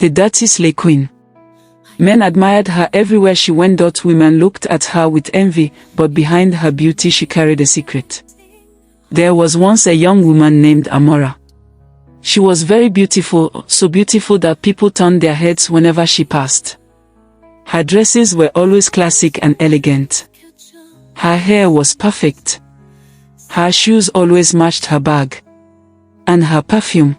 The dirty slay queen. Men admired her everywhere she went. Women looked at her with envy, but behind her beauty she carried a secret. There was once a young woman named Amora. She was very beautiful, so beautiful that people turned their heads whenever she passed. Her dresses were always classic and elegant. Her hair was perfect. Her shoes always matched her bag. And her perfume.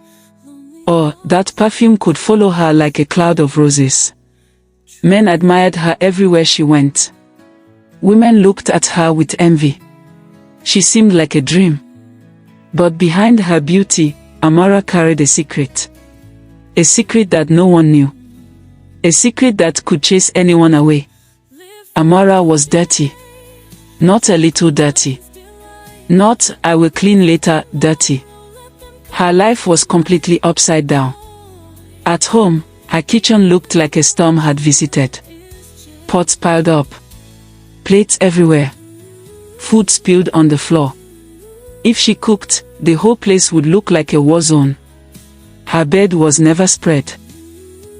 Oh, that perfume could follow her like a cloud of roses. Men admired her everywhere she went. Women looked at her with envy. She seemed like a dream. But behind her beauty, Amora carried a secret. A secret that no one knew. A secret that could chase anyone away. Amora was dirty. Not a little dirty. Not, I will clean later, dirty. Her life was completely upside down. At home, her kitchen looked like a storm had visited. Pots piled up. Plates everywhere. Food spilled on the floor. If she cooked, the whole place would look like a war zone. Her bed was never spread.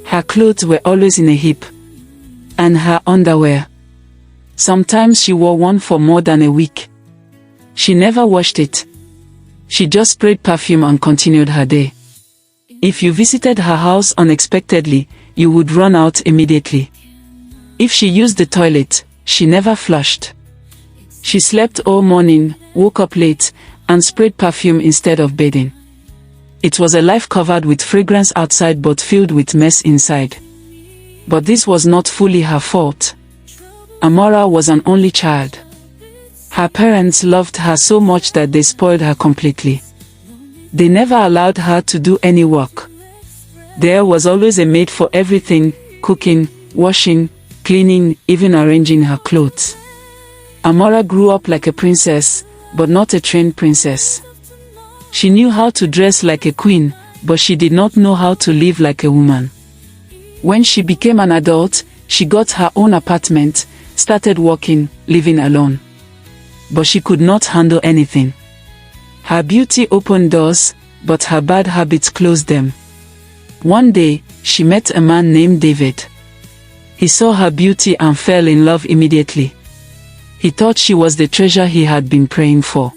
Her clothes were always in a heap. And her underwear. Sometimes she wore one for more than a week. She never washed it. She just sprayed perfume and continued her day. If you visited her house unexpectedly, you would run out immediately. If she used the toilet, she never flushed. She slept all morning, woke up late, and sprayed perfume instead of bathing. It was a life covered with fragrance outside but filled with mess inside. But this was not fully her fault. Amora was an only child. Her parents loved her so much that they spoiled her completely. They never allowed her to do any work. There was always a maid for everything, cooking, washing, cleaning, even arranging her clothes. Amora grew up like a princess, but not a trained princess. She knew how to dress like a queen, but she did not know how to live like a woman. When she became an adult, she got her own apartment, started working, living alone. But she could not handle anything. Her beauty opened doors, but her bad habits closed them. One day, she met a man named David. He saw her beauty and fell in love immediately. He thought she was the treasure he had been praying for.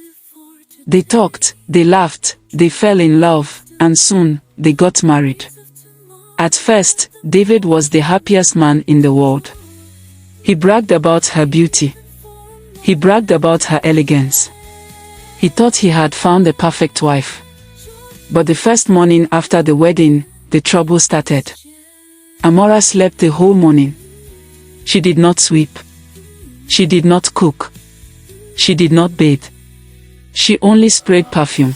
They talked, they laughed, they fell in love, and soon, they got married. At first, David was the happiest man in the world. He bragged about her beauty. He bragged about her elegance. He thought he had found a perfect wife. But the first morning after the wedding, the trouble started. Amora slept the whole morning. She did not sweep. She did not cook. She did not bathe. She only sprayed perfume.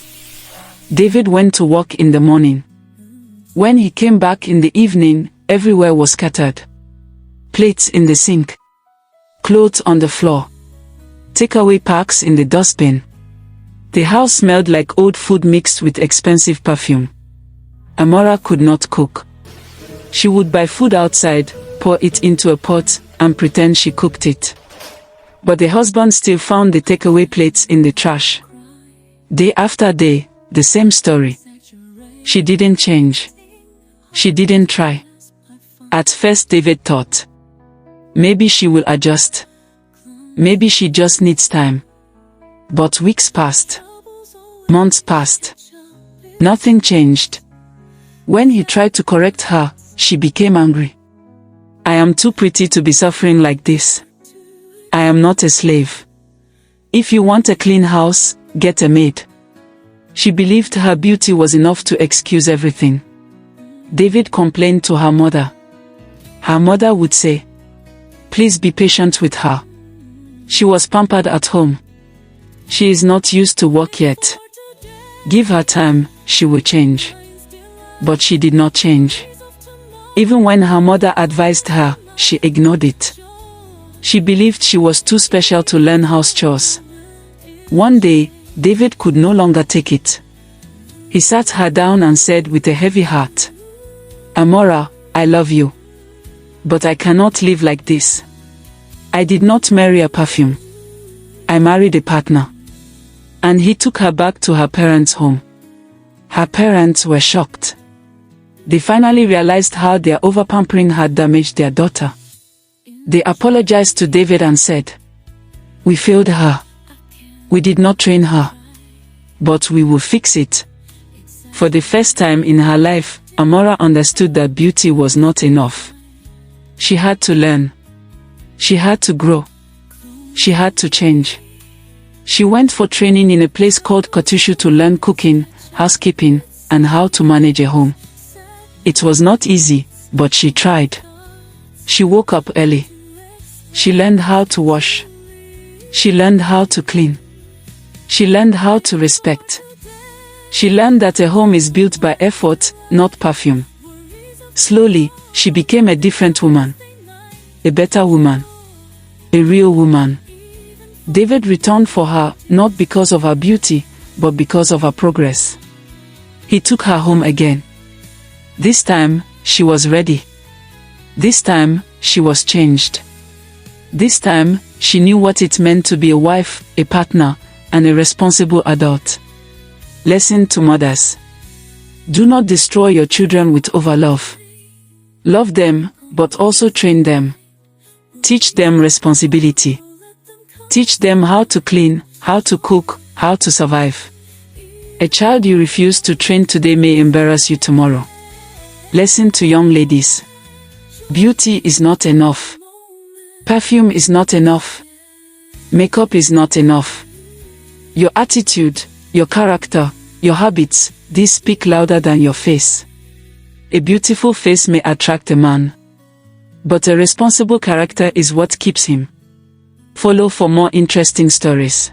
David went to work in the morning. When he came back in the evening, everywhere was scattered. Plates in the sink. Clothes on the floor. Takeaway packs in the dustbin. The house smelled like old food mixed with expensive perfume. Amora could not cook. She would buy food outside, pour it into a pot, and pretend she cooked it. But the husband still found the takeaway plates in the trash. Day after day, the same story. She didn't change. She didn't try. At first David thought, maybe she will adjust. Maybe she just needs time. But weeks passed. Months passed. Nothing changed. When he tried to correct her, she became angry. I am too pretty to be suffering like this. I am not a slave. If you want a clean house, get a maid. She believed her beauty was enough to excuse everything. David complained to her mother. Her mother would say, please be patient with her. She was pampered at home. She is not used to work yet. Give her time, she will change. But she did not change. Even when her mother advised her, she ignored it. She believed she was too special to learn house chores. One day, David could no longer take it. He sat her down and said with a heavy heart, Amora, I love you. But I cannot live like this. I did not marry a perfume. I married a partner. And he took her back to her parents' home. Her parents were shocked. They finally realized how their overpampering had damaged their daughter. They apologized to David and said, "We failed her. We did not train her. But we will fix it." For the first time in her life, Amora understood that beauty was not enough. She had to learn. She had to grow. She had to change. She went for training in a place called Katushu to learn cooking, housekeeping, and how to manage a home. It was not easy, but she tried. She woke up early. She learned how to wash. She learned how to clean. She learned how to respect. She learned that a home is built by effort, not perfume. Slowly, she became a different woman. A better woman. A real woman. David returned for her, not because of her beauty, but because of her progress. He took her home again. This time, she was ready. This time, she was changed. This time, she knew what it meant to be a wife, a partner, and a responsible adult. Lesson to mothers. Do not destroy your children with overlove. Love them, but also train them. Teach them responsibility. Teach them how to clean, how to cook, how to survive. A child you refuse to train today may embarrass you tomorrow. Lesson to young ladies. Beauty is not enough. Perfume is not enough. Makeup is not enough. Your attitude, your character, your habits, these speak louder than your face. A beautiful face may attract a man, but a responsible character is what keeps him. Follow for more interesting stories.